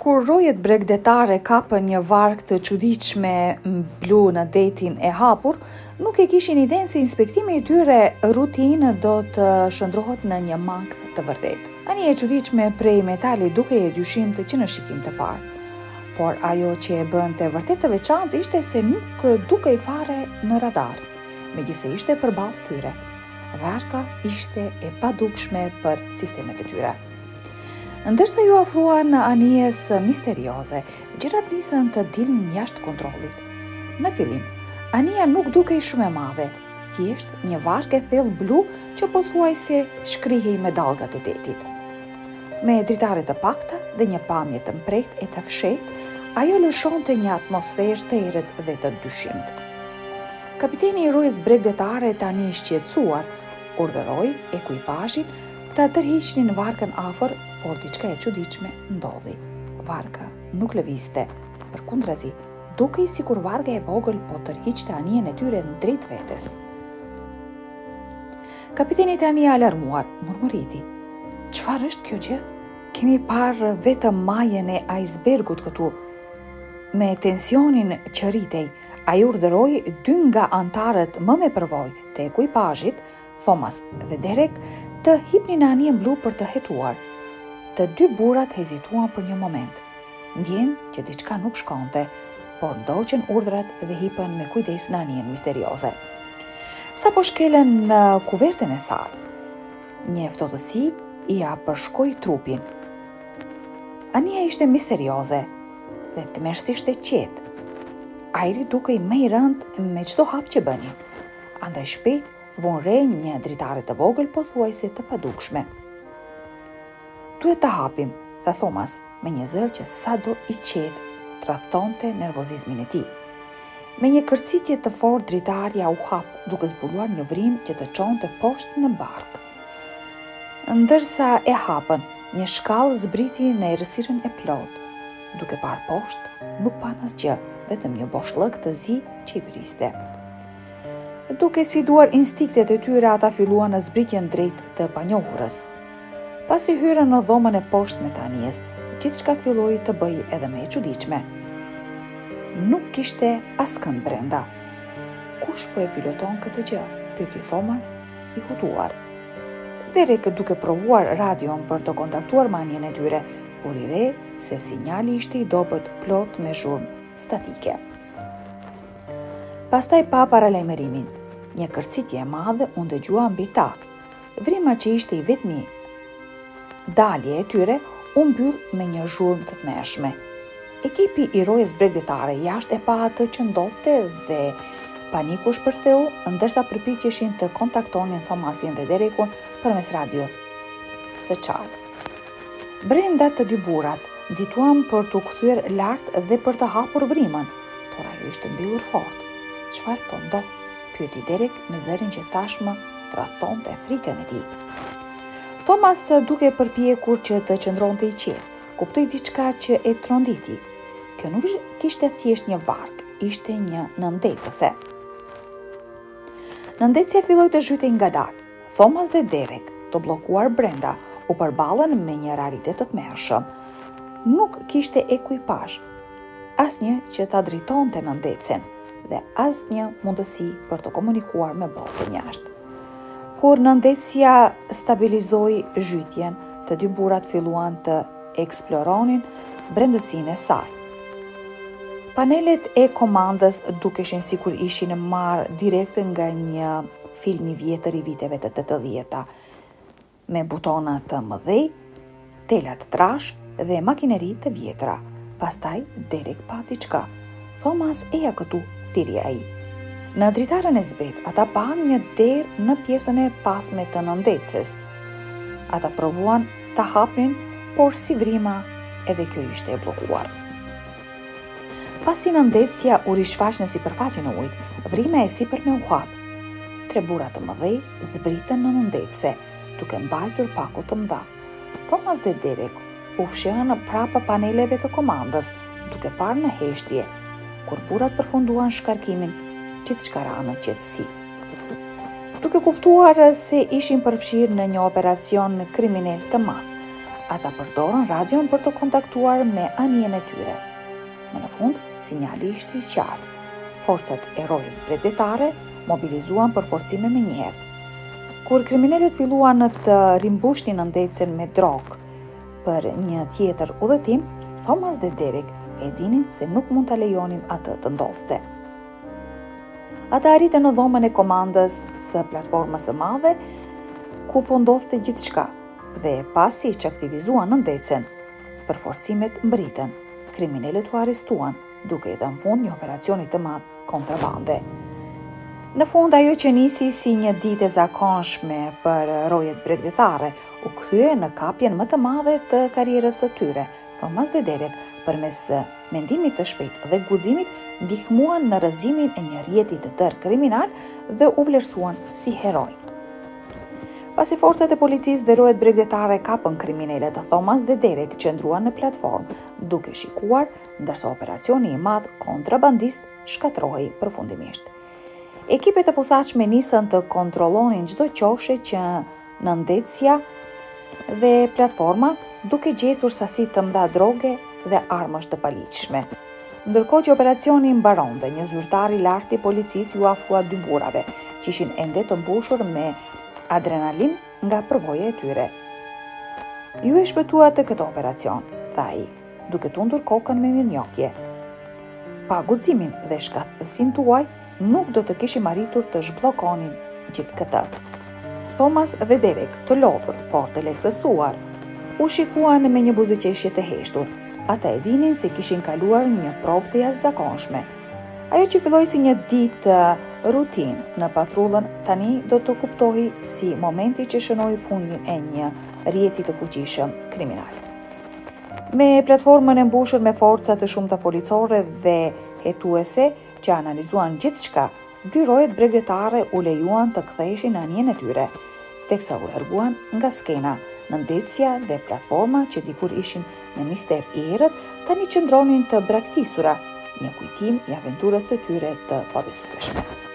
Kur rojet bregdetare kapën një varg të çuditshme blu në detin e hapur, nuk e kishin idenë se inspektimi i tyre rutinë do të shndrohet në një mankth të vërtetë. Anija e çuditshme prej metalit dukej e dyshimtë që në shikim të parë. Por ajo që e bënte vërtet të veçantë ishte se nuk dukej fare në radar, megjithse ishte përballë tyre. Varga ishte e padukshme për sistemet e tyre. Ndërsa ju afruan anijes misterioze, gjërat nisën të dilnin jashtë kontrollit. Në fillim, anija nuk dukej shumë e madhe, thjesht një varg e thellë blu që pothuajse shkrihej me dallgat e detit. Me dritare të pakta dhe një pamje të mprehtë e të fshehtë, ajo lëshonte një atmosferë të errët dhe të dyshimtë. Kapiteni i rojës bregdetare, tani i shqetësuar, urdhëroi ekuipazhin ta tërhiqnin vargën afër, por diçka e çuditshme ndodhi. Varga nuk lëvizte, përkundrazi, dukej sikur varga e vogël po tërhiqte anijen e tyre në drejt vetes. Kapiteni tani alarmuar, murmuriti: "Çfarë është kjo gjë? Kemi parë vetëm majën e icebergut këtu." Me tensionin që rritej, ai urdhëroi dy nga antarët më me përvojë të ekuipazhit, Thomas dhe Derek, të hipnin anijen blu për të hetuar. Të dy burrat hezituan për një moment. Ndjen që diçka nuk shkonte, por ndoqën urdhrat dhe hipën me kujdes në anijen misterioze. Sa po shkelën në kuvertën e saj, një ftohtësi i ja përshkoi trupin. Anija ishte misterioze dhe tmerrsisht e qetë. Ajri dukej më i rëndë me çdo hap që bënin. Andaj shpejt von re një dritare të vogël pothuajse të padukshme. "Duhet të hapim," tha Thomas, me një zë që sado i qetë tradhtonte nervozizmin e tij. Me një kërcitje të fortë dritarja u hap, duke zbuluar një vrim që të çonte poshtë në bark. Ndërsa e hapën, një shkallë zbriti në errësirën e plotë. Duke parë poshtë, nuk pan asgjë, vetëm një boshllëk të zi që i vriste. Duke sfiduar instiktet e tyre, ata filluan në zbritjen drejt të panjohurës. Pasi hyrën në dhomën e poshtme të anijes, gjithçka filloi të bëj edhe më e çuditshme. Nuk kishte askënd brenda. "Kush po e piloton këtë gjë?" pyeti Thomas, i hutuar. Derek, duke provuar radion për të kontaktuar me anijen e tyre, vuri re se sinjali ishte i dobët plot me zhurmë statike. Pastaj pa paralajmërimin, një kërcitje e madhe u dëgjua mbi ta. Vrima që ishte i vetmi dalje e tyre u mbyll me një zhurmë të tmerrshme. Ekipi i rojës bregdetare jashtë e pa atë që ndodhte dhe paniku shpërtheu, ndërsa përpiqeshin të kontaktonin Thomasin dhe Derekun përmes radios së qartë. Brenda të dy burrat nxituan për t'u kthyer lart dhe për të hapur vrimën, por ajo ishte mbyllur fort. "Çfarë po ndodh?" pyeti Derek me zërin që tashmë tradhtonte frikën e tij. Thomas, duke përpjekur që të qëndronte i qetë, kuptoi diçka që e tronditi. Kjo nuk kishte thjesht një varg, ishte një nëndetëse. Nëndetësja filloi të zhytej ngadalë. Thomas dhe Derek, të bllokuar brenda, u përballën me një raritet të tmerrshëm. Nuk kishte ekuipazh, asnjë që ta dritonte nëndetësen dhe asnjë mundësi për të komunikuar me botën jashtë. Kur nëndetësja stabilizoi zhytjen, të dy burrat filluan të eksploronin brendësinë e saj. Panelet e komandës dukeshin sikur ishin marrë direkt nga një film i vjetër i viteve të 80-ta, me butona të mëdhej, tela të trash dhe makineri të vjetra. Pastaj Derek pa diçka. "Thomas, eja këtu," thiri ai. Në dritarën e zbet, ata pan një derë në pjesën e pasme të nëndetëses. Ata provuan ta hapnin, por si vrima edhe kjo ishte e bllokuar. Pasi nëndetësja u rishfaq në sipërfaqen e ujit, vrima e sipërme u hap. 3 burra të mëdhej zbritën në nëndetëse, duke mbajtur paku të mëdha. Thomas dhe Derek u fshehën prapa paneleve të komandës, duke parë në heshtje. Kur burrat përfunduan shkarkimin, gjithçka ra në qetësi. Duke kuptuar se ishin përfshirë në një operacion kriminal të madh, ata përdorën radion për të kontaktuar me anijen e tyre. Më në fund, sinjali ishte i qartë. Forcat e rojës bregdetare mobilizuan për forcime me njëherë. Kur kriminalët filluan të rimbushnin ndecën me drogë për një tjetër udhëtim, Thomas dhe Derek e dinin se nuk mund ta lejonin atë të ndodhte. Ata arritën në dhomën e komandës së platformës së madhe, ku po ndodhte gjithçka, dhe pasi që aktivizuan ndecën, përforcimet mbritën. Kriminalët u arrestuan, duke i dhënë fund një operacioni të madh kontrabande. Në fund, ajo që nisi si një ditë e zakonshme për rojet bregdetare u kthye në kapjen më të madhe të karrierës së tyre. Thomas dhe Derek, përmes mendimit të shpejtë dhe guximit, ndihmuan në rrëzimin e një rjeti të tërë kriminal dhe u vlerësuan si heroj. Pasi forcat e policisë dhe rojet bregdetare kapën kriminalët, Thomas dhe Derek qëndruan në platformë, duke shikuar ndërsa operacioni i madh kontrabandist shkatërrohej përfundimisht. Ekipet e posaçme nisën të kontrollonin çdo qoshe që në ndecja dhe platforma, duke gjetur sasi të mëdha droge dhe armësh të paligjshme. Ndërkohë që operacioni mbaronte, një zyrtar i lartë i policisë ju afrua dy burrave, që ishin ende të mbushur me adrenalin nga përvoja e tyre. Ju e shpëtuat të këtë operacion, tha ai, duke tundur kokën me mirënjohje. Pa guximin dhe shkatësinë tuaj, nuk do të kishim arritur të zhbllokonin gjithë këtë. Thomas dhe Derek, të lodhur, por të lehtësuar, u shikuan me një buzëqeshje të heshtur. Ata e dinin se kishin kaluar një provë të jashtëzakonshme. Ajo që filloi si një ditë rutinë në patrullën, tani do të kuptohej si momenti që shënoi fundin e një rjeti të fuqishëm kriminal. Me platformën e mbushur me forca të shumta policore dhe hetuese që analizuan gjithçka, dy rojet bregdetare u lejuan të ktheheshin në anijen e tyre, teksa u larguan nga skena. Ndecja dhe platforma që dikur ishin në mister i errët, tani qëndronin të braktisura, një kujtim i aventurës së tyre të pabesueshme.